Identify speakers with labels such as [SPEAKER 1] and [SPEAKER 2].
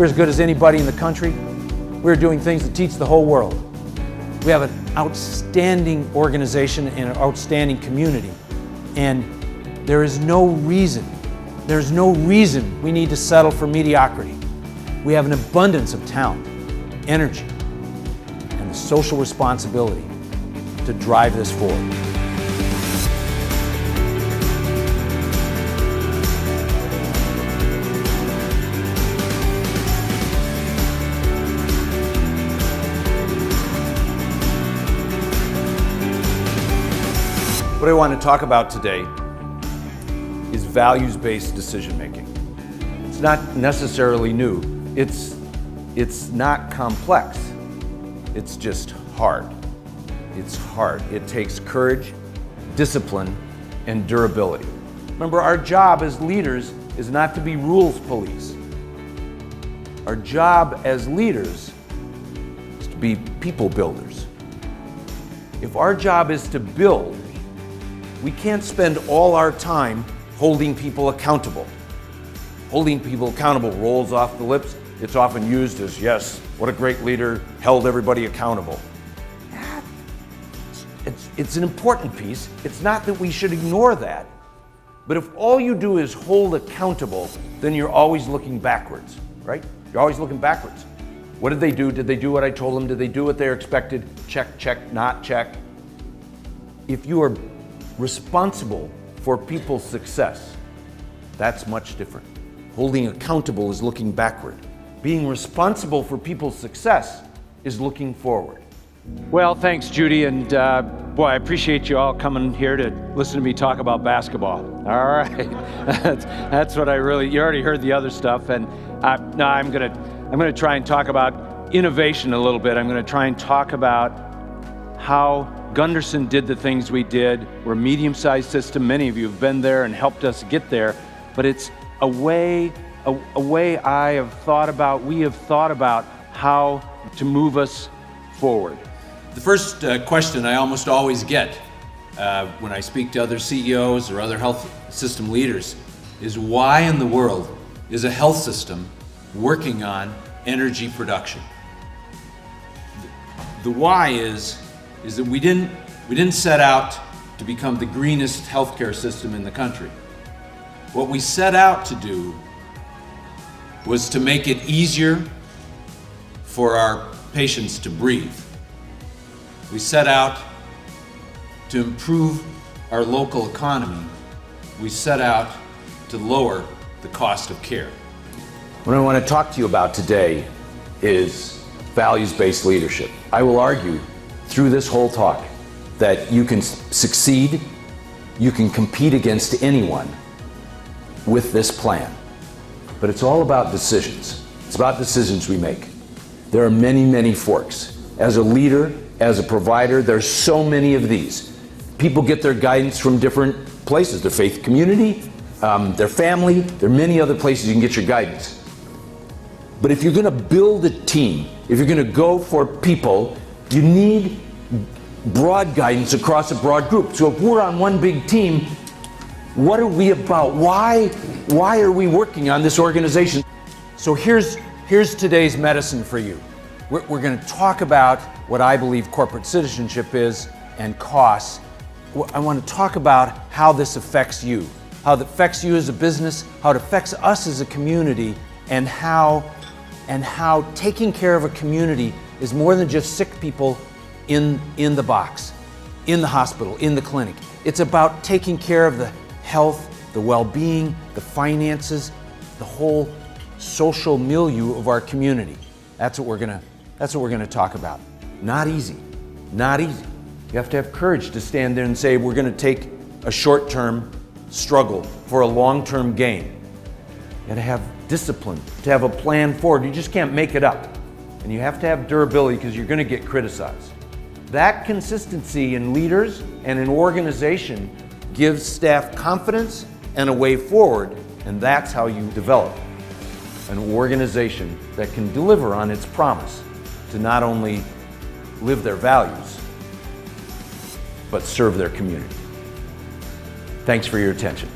[SPEAKER 1] we're as good as anybody in the country. We're doing things that teach the whole world. We have an outstanding organization and an outstanding community. And there's no reason we need to settle for mediocrity. We have an abundance of talent, energy, and the social responsibility to drive this forward. What I want to talk about today is values-based decision-making. It's not necessarily new. It's not complex. It's just hard. It's hard. It takes courage, discipline, and durability. Remember, our job as leaders is not to be rules police. Our job as leaders is to be people builders. If our job is to build, we can't spend all our time holding people accountable. Holding people accountable rolls off the lips. It's often used as, yes, what a great leader, held everybody accountable. It's an important piece. It's not that we should ignore that. But if all you do is hold accountable, then you're always looking backwards, right? You're always looking backwards. What did they do? Did they do what I told them? Did they do what they expected? Check, check, not check. If you are responsible for people's success, that's much different. Holding accountable is looking backward. Being responsible for people's success is looking forward.
[SPEAKER 2] Well, thanks, Judy, and boy, I appreciate you all coming here to listen to me talk about basketball. All right, that's what you already heard the other stuff, and now I'm gonna try and talk about innovation a little bit. I'm gonna try and talk about how Gunderson did the things we did. We're a medium-sized system. Many of you have been there and helped us get there, but it's a way we have thought about how to move us forward.
[SPEAKER 3] The first question I almost always get when I speak to other CEOs or other health system leaders is, why in the world is a health system working on energy production? The why is that we didn't set out to become the greenest healthcare system in the country. What we set out to do was to make it easier for our patients to breathe. We set out to improve our local economy. We set out to lower the cost of care.
[SPEAKER 1] What I want to talk to you about today is values-based leadership. I will argue through this whole talk that you can succeed, you can compete against anyone with this plan. But it's all about decisions. It's about decisions we make. There are many, many forks. As a leader, as a provider, there's so many of these. People get their guidance from different places, their faith community, their family. There are many other places you can get your guidance. But if you're going to build a team, if you're going to go for people, you need broad guidance across a broad group. So if we're on one big team, what are we about? Why are we working on this organization? So here's today's medicine for you. We're going to talk about what I believe corporate citizenship is and costs. I want to talk about how this affects you, how it affects you as a business, how it affects us as a community, and how taking care of a community is more than just sick people in the box, in the hospital, in the clinic. It's about taking care of the health, the well-being, the finances, the whole social milieu of our community. That's what we're gonna talk about. Not easy, not easy. You have to have courage to stand there and say, we're gonna take a short-term struggle for a long-term gain. You gotta have discipline to have a plan forward. You just can't make it up. And you have to have durability because you're gonna get criticized. That consistency in leaders and in organization gives staff confidence and a way forward, and that's how you develop an organization that can deliver on its promise to not only live their values, but serve their community. Thanks for your attention.